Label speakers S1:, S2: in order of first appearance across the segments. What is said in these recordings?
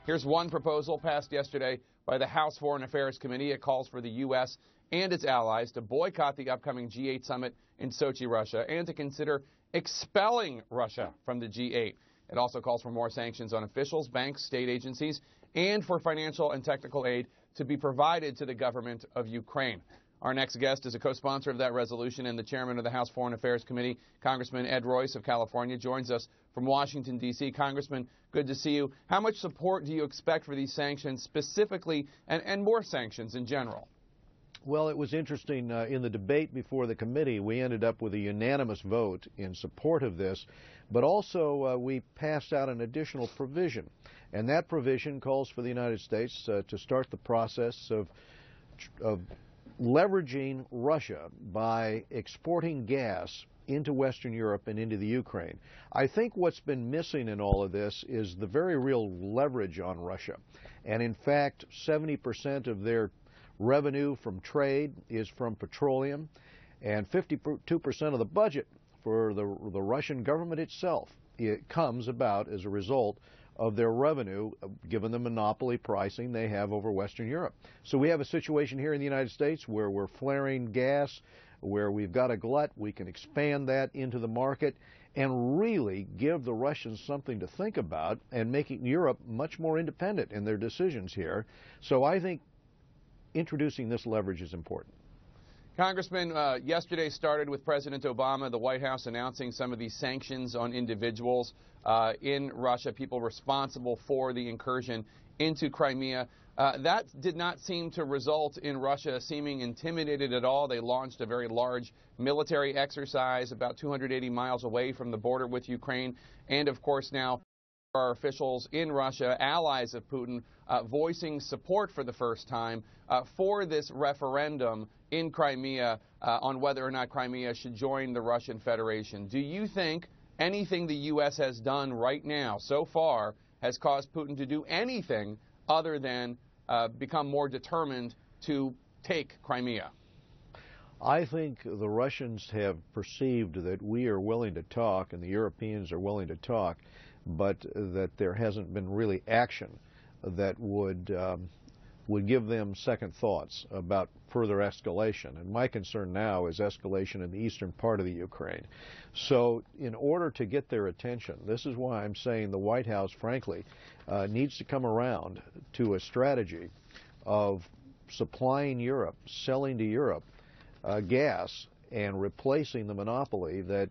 S1: Here's one proposal passed yesterday by the House Foreign Affairs Committee. It calls for the U.S. and its allies to boycott the upcoming G8 summit in Sochi, Russia, and to consider expelling Russia from the G8. It also calls for more sanctions on officials, banks, state agencies, and for financial and technical aid to be provided to the government of Ukraine. Our next guest is a co-sponsor of that resolution and the chairman of the House Foreign Affairs Committee, Congressman Ed Royce of California, joins us from Washington, D.C. Congressman, good to see you. How much support do you expect for these sanctions specifically and more sanctions in general?
S2: Well, it was interesting. In the debate before the committee, we ended up with a unanimous vote in support of this, but also we passed out an additional provision. And that provision calls for the United States to start the process of leveraging Russia by exporting gas into Western Europe and into the Ukraine. I think what's been missing in all of this is the very real leverage on Russia. And in fact, 70% of their revenue from trade is from petroleum, and 52% of the budget for the Russian government itself, it comes about as a result of their revenue, given the monopoly pricing they have over Western Europe. So we have a situation here in the United States where we're flaring gas, where we've got a glut. We can expand that into the market and really give the Russians something to think about and making Europe much more independent in their decisions here. So I think introducing this leverage is important.
S1: Congressman, yesterday started with President Obama, the White House announcing some of these sanctions on individuals in Russia, people responsible for the incursion into Crimea. That did not seem to result in Russia seeming intimidated at all. They launched a very large military exercise about 280 miles away from the border with Ukraine. And, of course, now our officials in Russia, allies of Putin, voicing support for the first time for this referendum in Crimea on whether or not Crimea should join the Russian Federation. Do you think anything the U.S. has done right now so far has caused Putin to do anything other than become more determined to take Crimea?
S2: I think the Russians have perceived that we are willing to talk and the Europeans are willing to talk, but that there hasn't been really action that would give them second thoughts about further escalation. And my concern now is escalation in the eastern part of the Ukraine. So in order to get their attention, this is why I'm saying the White House, frankly, needs to come around to a strategy of supplying Europe, selling to Europe gas, and replacing the monopoly that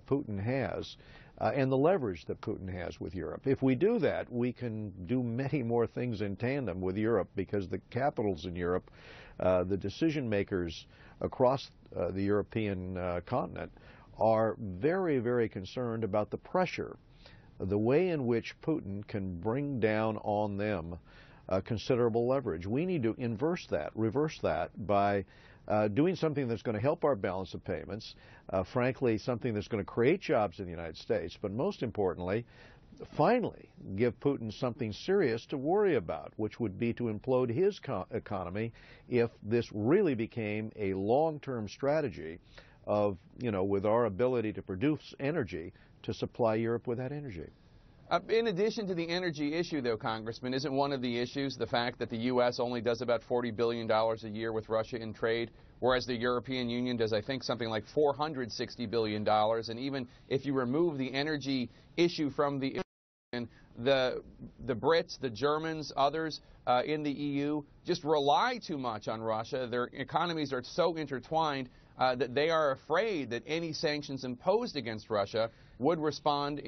S2: Putin has. And the leverage that Putin has with Europe. If we do that, we can do many more things in tandem with Europe, because the capitals in Europe, the decision makers across the European continent are very, very concerned about the pressure, the way in which Putin can bring down on them considerable leverage. We need to reverse that by doing something that's going to help our balance of payments, frankly, something that's going to create jobs in the United States, but most importantly, finally give Putin something serious to worry about, which would be to implode his economy if this really became a long-term strategy of, with our ability to produce energy, to supply Europe with that energy.
S1: In addition to the energy issue, though, Congressman, isn't one of the issues the fact that the U.S. only does about $40 billion a year with Russia in trade, whereas the European Union does, I think, something like $460 billion? And even if you remove the energy issue from the Brits, the Germans, others in the EU just rely too much on Russia. Their economies are so intertwined that they are afraid that any sanctions imposed against Russia would result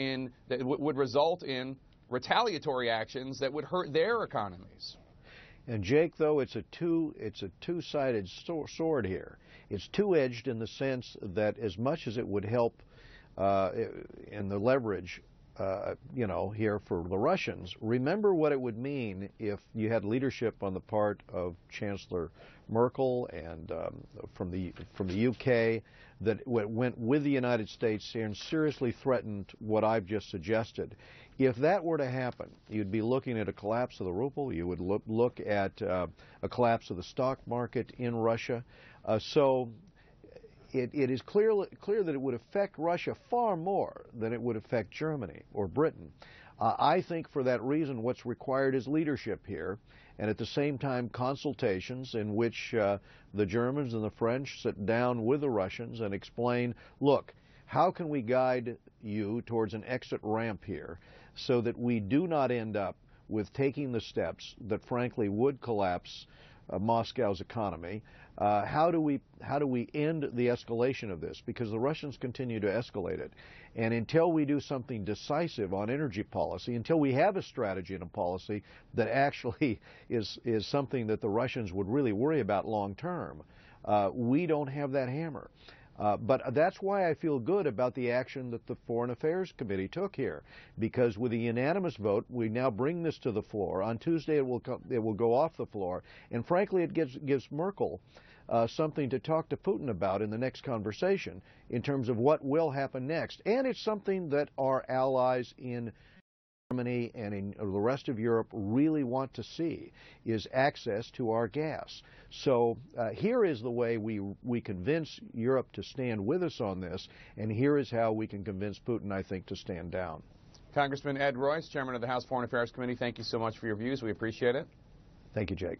S1: in retaliatory actions that would hurt their economies.
S2: And Jake, though, it's a two-sided sword here. It's two-edged in the sense that as much as it would help in the leverage, here for the Russians, remember what it would mean if you had leadership on the part of Chancellor Merkel and from the UK that went with the United States and seriously threatened what I've just suggested. If that were to happen, you'd be looking at a collapse of the ruble. You would look at a collapse of the stock market in Russia. So it is clear that it would affect Russia far more than it would affect Germany or Britain. I think for that reason what's required is leadership here, and at the same time consultations in which the Germans and the French sit down with the Russians and explain, look, how can we guide you towards an exit ramp here so that we do not end up with taking the steps that frankly would collapse Moscow's economy? How do we end the escalation of this? Because the Russians continue to escalate it. And until we do something decisive on energy policy, until we have a strategy and a policy that actually is something that the Russians would really worry about long term, we don't have that hammer. But that's why I feel good about the action that the Foreign Affairs Committee took here, because with a unanimous vote, we now bring this to the floor. On Tuesday, it will go off the floor, and frankly, it gives Merkel something to talk to Putin about in the next conversation in terms of what will happen next. And it's something that our allies in Germany and in the rest of Europe really want to see, is access to our gas. So here is the way we convince Europe to stand with us on this, and here is how we can convince Putin, I think, to stand down.
S1: Congressman Ed Royce, Chairman of the House Foreign Affairs Committee, thank you so much for your views. We appreciate it.
S2: Thank you, Jake.